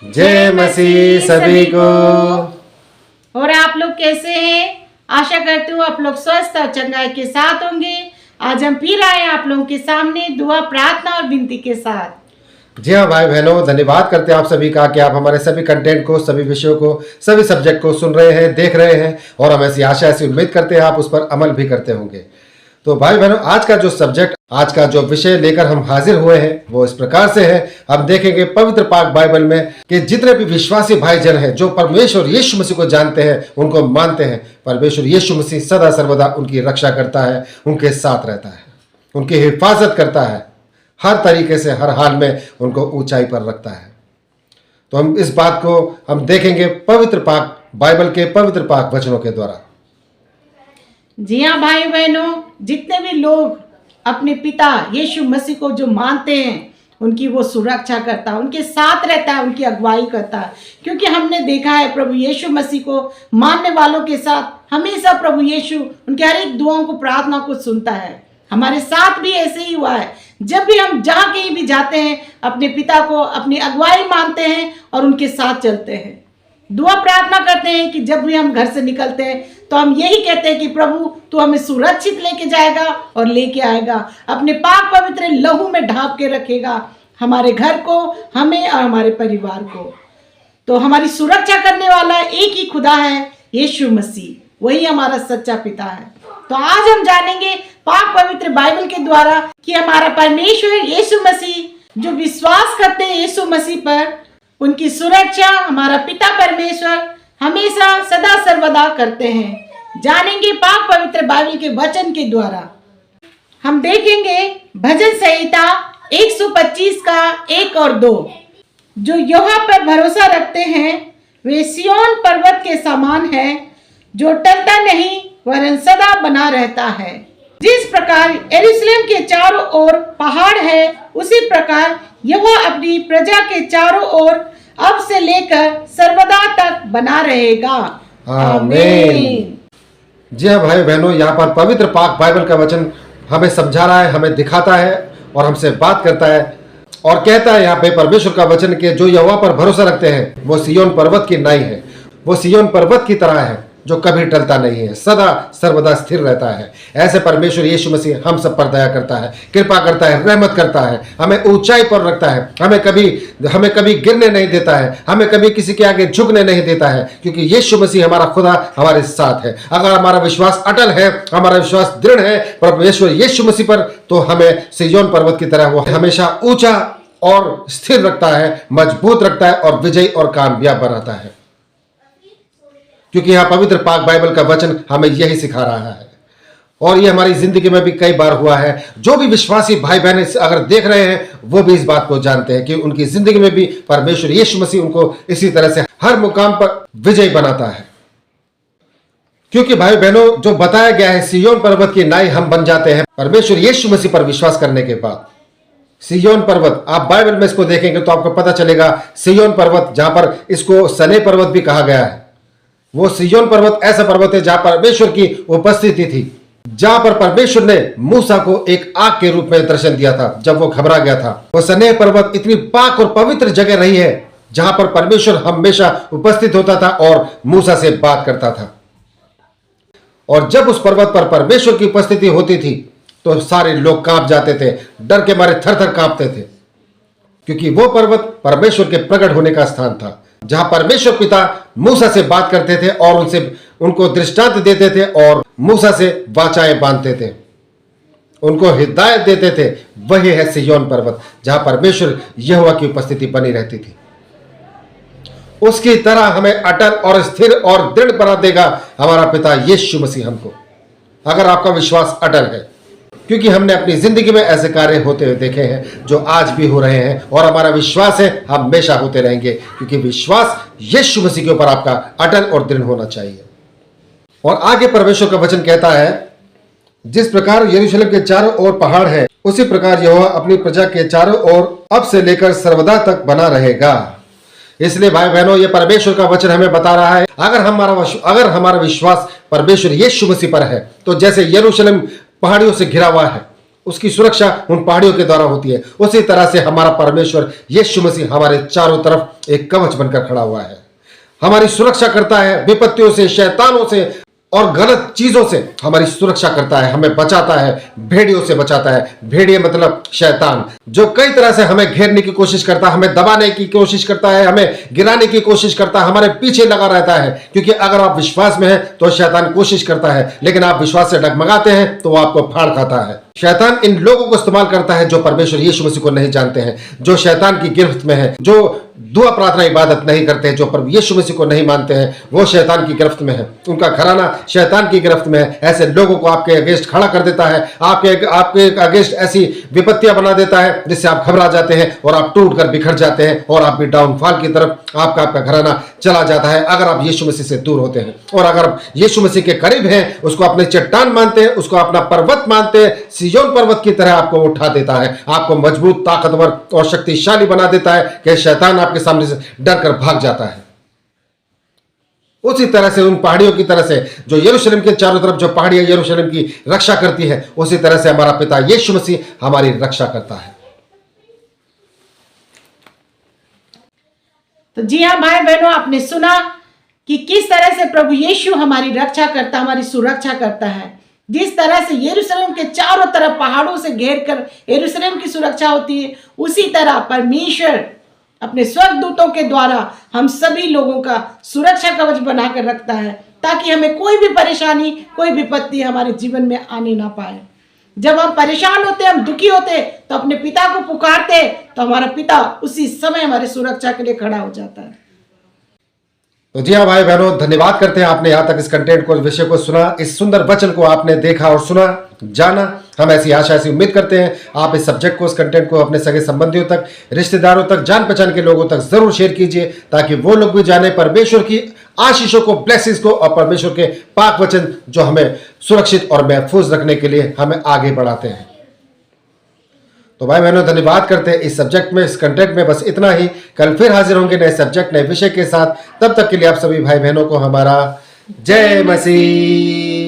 जय मसीह सभी को। और आप लोग कैसे हैं? आशा करती हूँ आप लोग स्वस्थ और चंगाई के साथ होंगे। आज हम फिर आए हैं आप लोगों के सामने दुआ, प्रार्थना और विनती के साथ। जी हाँ भाई बहनों, धन्यवाद करते हैं आप सभी का कि आप हमारे सभी कंटेंट को, सभी विषयों को, सभी सब्जेक्ट को सुन रहे हैं, देख रहे हैं और हम ऐसी आशा, ऐसी उम्मीद करते हैं आप उस पर अमल भी करते होंगे। तो भाई बहनों, आज का जो सब्जेक्ट, आज का जो विषय लेकर हम हाजिर हुए हैं वो इस प्रकार से है। हम देखेंगे पवित्र पाक बाइबल में कि जितने भी विश्वासी भाई जन हैं जो परमेश्वर यीशु मसीह को जानते हैं, उनको मानते हैं, परमेश्वर यीशु मसीह सदा सर्वदा उनकी रक्षा करता है, उनके साथ रहता है, उनकी हिफाजत करता है, हर तरीके से हर हाल में उनको ऊंचाई पर रखता है। तो हम इस बात को हम देखेंगे पवित्र पाक बाइबल के पवित्र पाक वचनों के द्वारा। जी हाँ भाई बहनों, जितने भी लोग अपने पिता यीशु मसीह को जो मानते हैं उनकी वो सुरक्षा करता है, उनके साथ रहता है, उनकी अगुवाई करता है। क्योंकि हमने देखा है प्रभु यीशु मसीह को मानने वालों के साथ हमेशा प्रभु यीशु उनके हर एक दुआओं को, प्रार्थना को सुनता है। हमारे साथ भी ऐसे ही हुआ है। जब भी हम जहाँ कहीं भी जाते हैं, अपने पिता को अपनी अगुवाई मानते हैं और उनके साथ चलते हैं, दुआ प्रार्थना करते हैं कि जब भी हम घर से निकलते हैं तो हम यही कहते हैं कि प्रभु तू हमें सुरक्षित लेके जाएगा और लेके आएगा, अपने पाक पवित्र लहू में ढांप के रखेगा हमारे घर को, हमें और हमारे परिवार को। तो हमारी सुरक्षा करने वाला एक ही खुदा है, यीशु मसीह, वही हमारा सच्चा पिता है। तो आज हम जानेंगे पाक पवित्र बाइबल के द्वारा कि हमारा परमेश्वर यीशु मसीह जो विश्वास करते हैं यीशु मसीह पर, उनकी सुरक्षा हमारा पिता परमेश्वर हमेशा सदा सर्वदा करते हैं। जानेंगे पाक पवित्र बाइबल के वचन के द्वारा। हम देखेंगे भजन संहिता 125 का 1 और 2। जो यहोवा पर भरोसा रखते हैं वे सिय्योन पर्वत के समान है, जो टलता नहीं वरन सदा बना रहता है। जिस प्रकार यरूशलेम के चारों ओर पहाड़ है, उसी प्रकार यहोवा अपनी प्रजा के चारों ओर अब से लेकर सर्वदा तक बना रहेगा। आमीन। जी हाँ भाई बहनों, यहाँ पर पवित्र पाक बाइबल का वचन हमें समझा रहा है, हमें दिखाता है और हमसे बात करता है और कहता है यहाँ पे परमेश्वर का वचन के जो यहोवा पर भरोसा रखते हैं वो सिय्योन पर्वत की नाई है, वो सिय्योन पर्वत की तरह है जो कभी टलता नहीं है, सदा सर्वदा स्थिर रहता है। ऐसे परमेश्वर यीशु मसीह हम सब पर दया करता है, कृपा करता है, रहमत करता है, हमें ऊंचाई पर रखता है, हमें कभी गिरने नहीं देता है, हमें कभी किसी के आगे झुकने नहीं देता है, क्योंकि यीशु मसीह हमारा खुदा हमारे साथ है। अगर हमारा विश्वास अटल है, हमारा विश्वास दृढ़ है परमेश्वर यीशु मसीह पर, तो हमें सिय्योन पर्वत की तरह वो हमेशा ऊंचा और स्थिर रखता है, मजबूत रखता है और विजयी और कामयाब बनाता है। क्योंकि यहाँ पवित्र पाक बाइबल का वचन हमें यही सिखा रहा है और ये हमारी जिंदगी में भी कई बार हुआ है। जो भी विश्वासी भाई बहन अगर देख रहे हैं वो भी इस बात को जानते हैं कि उनकी जिंदगी में भी परमेश्वर यीशु मसीह उनको इसी तरह से हर मुकाम पर विजयी बनाता है। क्योंकि भाई बहनों, जो बताया गया है सिय्योन पर्वत की नाई हम बन जाते हैं परमेश्वर यीशु मसीह पर विश्वास करने के बाद। सिय्योन पर्वत, आप बाइबल में इसको देखेंगे तो आपको पता चलेगा सिय्योन पर्वत, जहां पर इसको सने पर्वत भी कहा गया है, वो सिय्योन पर्वत ऐसा पर्वत है जहां परमेश्वर की उपस्थिति थी, जहां पर परमेश्वर ने मूसा को एक आग के रूप में दर्शन दिया था जब वो घबरा गया था। वो सने पर्वत इतनी पाक और पवित्र जगह रही है जहां पर परमेश्वर हमेशा उपस्थित होता था और मूसा से बात करता था। और जब उस पर्वत पर परमेश्वर की उपस्थिति होती थी तो सारे लोग कांप जाते थे, डर के मारे थर थर कांपते थे, क्योंकि वो पर्वत परमेश्वर के प्रकट होने का स्थान था, जहां परमेश्वर पिता मूसा से बात करते थे और उनको दृष्टांत देते थे और मूसा से वाचाएं बांधते थे, उनको हिदायत देते थे। वही है सिय्योन पर्वत जहां परमेश्वर यहोवा की उपस्थिति बनी रहती थी। उसकी तरह हमें अटल और स्थिर और दृढ़ बना देगा हमारा पिता यीशु मसीह हमको, अगर आपका विश्वास अटल है। क्योंकि हमने अपनी जिंदगी में ऐसे कार्य होते हुए देखे हैं जो आज भी हो रहे हैं और हमारा विश्वास है हमेशा होते रहेंगे, क्योंकि विश्वास यीशु मसीह के ऊपर आपका अटल और दृढ़ होना चाहिए। और आगे परमेश्वर का वचन कहता है, जिस प्रकार यरूशलेम के चारों ओर पहाड़ है, उसी प्रकार यहोवा अपनी प्रजा के चारों ओर अब से लेकर सर्वदा तक बना रहेगा। इसलिए भाई बहनों, ये परमेश्वर का वचन हमें बता रहा है, अगर हमारा विश्वास परमेश्वर यीशु मसीह पर है तो जैसे यरूशलेम पहाड़ियों से घिरा हुआ है, उसकी सुरक्षा उन पहाड़ियों के द्वारा होती है, उसी तरह से हमारा परमेश्वर यीशु मसीह हमारे चारों तरफ एक कवच बनकर खड़ा हुआ है, हमारी सुरक्षा करता है विपत्तियों से, शैतानों से और गलत चीजों से हमारी सुरक्षा करता है, हमें बचाता है, भेड़ियों से बचाता है। भेड़िए मतलब शैतान, जो कई तरह से हमें घेरने की कोशिश करता है, हमें दबाने की कोशिश करता है, हमें गिराने की कोशिश करता है, हमारे पीछे लगा रहता है। क्योंकि अगर आप विश्वास में हैं तो शैतान कोशिश करता है, लेकिन आप विश्वास से डगमगाते हैं तो वो आपको फाड़ खाता है। शैतान इन लोगों को इस्तेमाल करता है जो परमेश्वर यीशु मसीह को नहीं जानते हैं, जो शैतान की गिरफ्त में है, जो दुआ प्रार्थना इबादत नहीं करते हैं, जो पर यीशु मसीह को नहीं मानते हैं, वो शैतान की गिरफ्त में है, उनका घराना शैतान की गिरफ्त में है। ऐसे लोगों को आपके अगेंस्ट खड़ा कर देता है, आपके अगेंस्ट ऐसी विपत्तियां बना देता है जिससे आप घबरा जाते हैं और आप टूट कर बिखर जाते हैं और आप भी डाउनफॉल की तरफ आपका घराना चला जाता है। अगर आप यीशु मसीह से दूर होते हैं और अगर आप यीशु मसीह के करीब हैं, उसको अपने चट्टान मानते हैं, उसको अपना पर्वत मानते हैं, सिय्योन पर्वत की तरह आपको उठा देता है, आपको मजबूत, ताकतवर और शक्तिशाली बना देता है कि शैतान आपके सामने से डर कर भाग जाता है। उसी तरह से उन पहाड़ियों की तरह से जो यरूशलेम के चारों तरफ जो पहाड़ियां यरूशलेम की रक्षा करती है, उसी तरह से हमारा पिता यीशु मसीह हमारी रक्षा करता है। तो जी हाँ भाई बहनों, आपने सुना कि किस तरह से प्रभु यीशु हमारी रक्षा करता, हमारी सुरक्षा करता है। जिस तरह से यरूशलेम के चारों तरफ पहाड़ों से घेर कर यरूशलेम की सुरक्षा होती है, उसी तरह परमेश्वर अपने स्वर्गदूतों के द्वारा हम सभी लोगों का सुरक्षा कवच बनाकर रखता है, ताकि हमें कोई भी परेशानी, कोई विपत्ति हमारे जीवन में आने ना पाए। जब हम परेशान होते, हम दुखी होते, तो अपने पिता को पुकारते, तो हमारा पिता उसी समय हमारे सुरक्षा के लिए खड़ा हो जाता है। तो जी हाँ भाई बहनों, धन्यवाद करते हैं आपने यहाँ तक इस कंटेंट को, इस विषय को सुना, इस सुंदर वचन को आपने देखा और सुना, जाना। हम ऐसी आशा, ऐसी उम्मीद करते हैं आप इस सब्जेक्ट को, इस कंटेंट को अपने सगे संबंधियों तक, रिश्तेदारों तक, जान पहचान के लोगों तक जरूर शेयर कीजिए, ताकि वो लोग भी जाने परमेश्वर की आशीषों को, ब्लेसिंग्स को और परमेश्वर के पाक वचन जो हमें सुरक्षित और महफूज रखने के लिए हमें आगे बढ़ाते हैं। तो भाई बहनों, धन्यवाद करते हैं इस सब्जेक्ट में, इस कंटेंट में बस इतना ही। कल फिर हाजिर होंगे नए सब्जेक्ट, नए विषय के साथ। तब तक के लिए आप सभी भाई बहनों को हमारा जय मसीह।